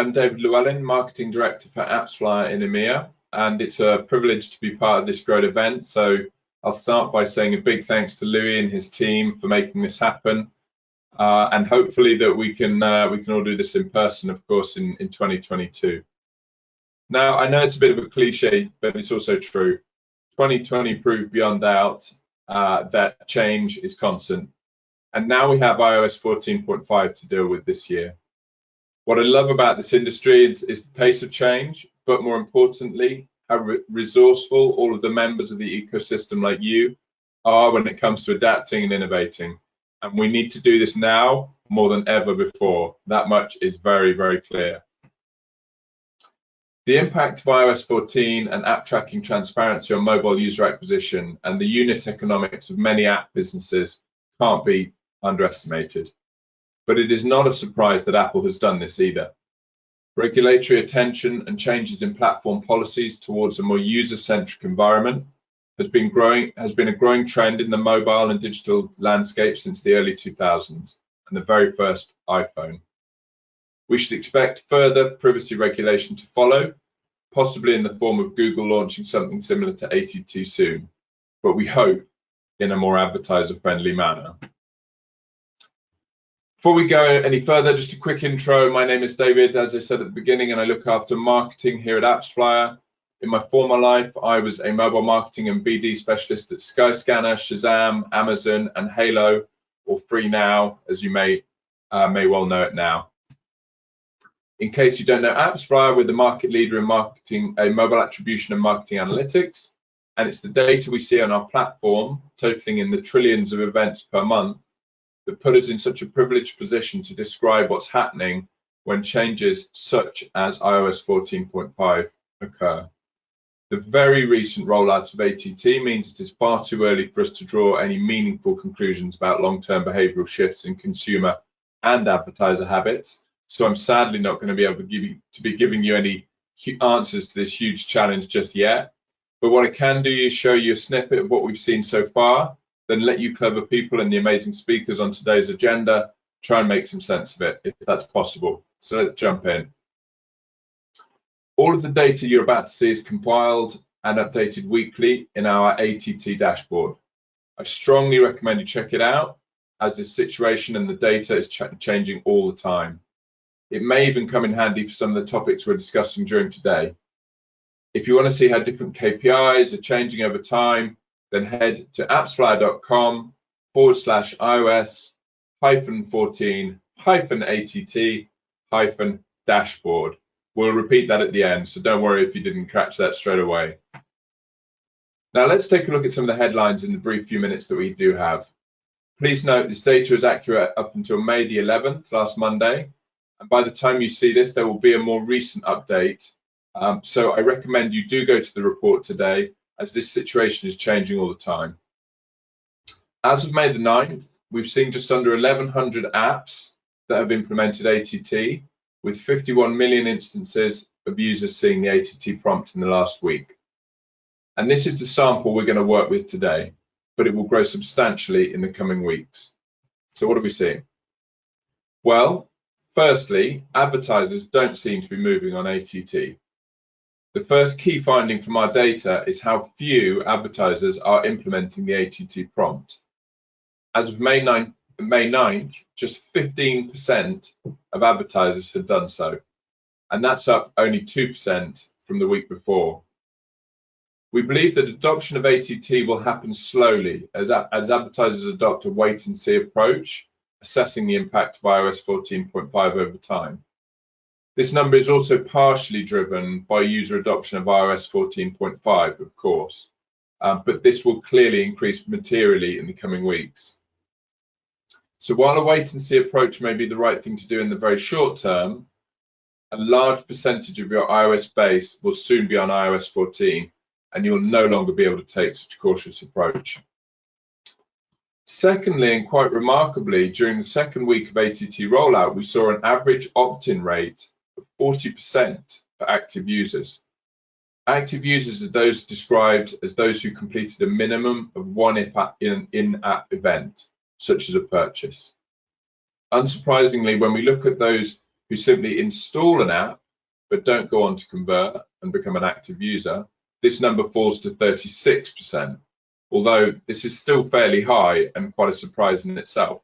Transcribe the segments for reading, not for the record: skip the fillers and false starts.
I'm David Llewellyn, Marketing Director for AppsFlyer in EMEA, and it's a privilege to be part of this great event. So I'll start by saying a big thanks to Louis and his team for making this happen, and hopefully that we can all do this in person, of course, in 2022. Now, I know it's a bit of a cliche, but it's also true. 2020 proved beyond doubt that change is constant, and now we have iOS 14.5 to deal with this year. What I love about this industry is the pace of change, but more importantly, how resourceful all of the members of the ecosystem like you are when it comes to adapting and innovating. And we need to do this now more than ever before. That much is very, very clear. The impact of iOS 14 and app tracking transparency on mobile user acquisition and the unit economics of many app businesses can't be underestimated. But it is not a surprise that Apple has done this either. Regulatory attention and changes in platform policies towards a more user-centric environment has been a growing trend in the mobile and digital landscape since the early 2000s and the very first iPhone. We should expect further privacy regulation to follow, possibly in the form of Google launching something similar to ATT soon, but we hope in a more advertiser-friendly manner. Before we go any further, just a quick intro. My name is David, as I said at the beginning, and I look after marketing here at AppsFlyer. In my former life, I was a mobile marketing and BD specialist at Skyscanner, Shazam, Amazon, and Halo, or Free Now, as you may well know it now. In case you don't know AppsFlyer, we're the market leader in marketing, mobile attribution and marketing analytics, and it's the data we see on our platform, totaling in the trillions of events per month, that put us in such a privileged position to describe what's happening when changes such as iOS 14.5 occur. The very recent rollout of ATT means it is far too early for us to draw any meaningful conclusions about long-term behavioral shifts in consumer and advertiser habits. So I'm sadly not going to be able to be giving you any answers to this huge challenge just yet. But what I can do is show you a snippet of what we've seen so far, then let you clever people and the amazing speakers on today's agenda try and make some sense of it, if that's possible. So let's jump in. All of the data you're about to see is compiled and updated weekly in our ATT dashboard. I strongly recommend you check it out, as this situation and the data is changing all the time. It may even come in handy for some of the topics we're discussing during today. If you want to see how different KPIs are changing over time, then head to appsflyer.com/iOS-14-ATT-dashboard. We'll repeat that at the end, so don't worry if you didn't catch that straight away. Now let's take a look at some of the headlines in the brief few minutes that we do have. Please note this data is accurate up until May the 11th, last Monday, and by the time you see this, there will be a more recent update. So I recommend you do go to the report today, as this situation is changing all the time. As of May the 9th, we've seen just under 1,100 apps that have implemented ATT, with 51 million instances of users seeing the ATT prompt in the last week. And this is the sample we're going to work with today, but it will grow substantially in the coming weeks. So what are we seeing? Well, firstly, advertisers don't seem to be moving on ATT. The first key finding from our data is how few advertisers are implementing the ATT prompt. As of May 9th, just 15% of advertisers had done so, and that's up only 2% from the week before. We believe that adoption of ATT will happen slowly as advertisers adopt a wait-and-see approach, assessing the impact of iOS 14.5 over time. This number is also partially driven by user adoption of iOS 14.5, of course, but this will clearly increase materially in the coming weeks. So while a wait-and-see approach may be the right thing to do in the very short term, a large percentage of your iOS base will soon be on iOS 14, and you'll no longer be able to take such a cautious approach. Secondly, and quite remarkably, during the second week of ATT rollout, we saw an average opt-in rate of 40% for active users. Active users are those described as those who completed a minimum of one in-app event, such as a purchase. Unsurprisingly, when we look at those who simply install an app but don't go on to convert and become an active user, this number falls to 36%, although this is still fairly high and quite a surprise in itself.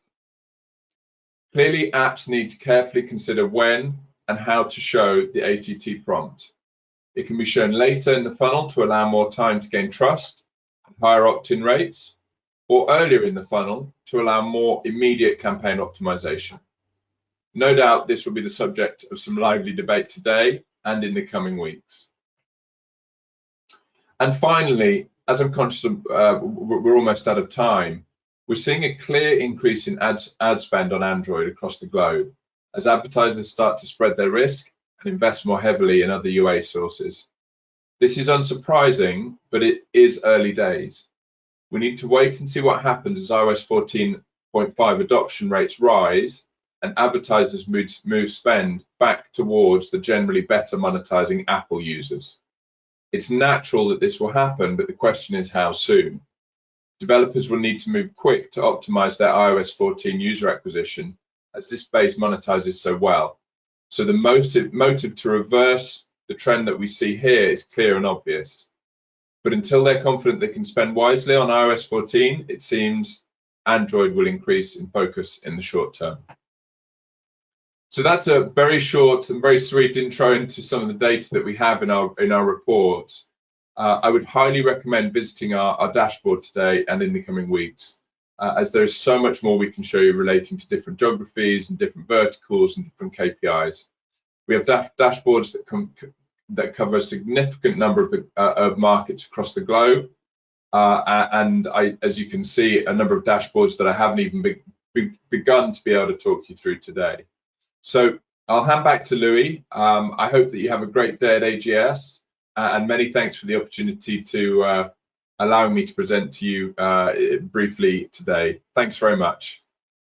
Clearly, apps need to carefully consider when and how to show the ATT prompt. It can be shown later in the funnel to allow more time to gain trust and higher opt-in rates, or earlier in the funnel to allow more immediate campaign optimization. No doubt this will be the subject of some lively debate today and in the coming weeks. And finally, as I'm conscious of, we're almost out of time, we're seeing a clear increase in ad spend on Android across the globe as advertisers start to spread their risk and invest more heavily in other UA sources. This is unsurprising, but it is early days. We need to wait and see what happens as iOS 14.5 adoption rates rise and advertisers move spend back towards the generally better monetizing Apple users. It's natural that this will happen, but the question is how soon. Developers will need to move quick to optimize their iOS 14 user acquisition, as this base monetizes so well. So the motive to reverse the trend that we see here is clear and obvious. But until they're confident they can spend wisely on iOS 14, it seems Android will increase in focus in the short term. So that's a very short and very sweet intro into some of the data that we have in our reports. I would highly recommend visiting our dashboard today and in the coming weeks, as there's so much more we can show you relating to different geographies and different verticals and different KPIs. We have dashboards that cover a significant number of markets across the globe, and as you can see, a number of dashboards that I haven't even begun to be able to talk you through today. So I'll hand back to Louis. I hope that you have a great day at AGS, and many thanks for the opportunity to allowing me to present to you briefly today. Thanks very much.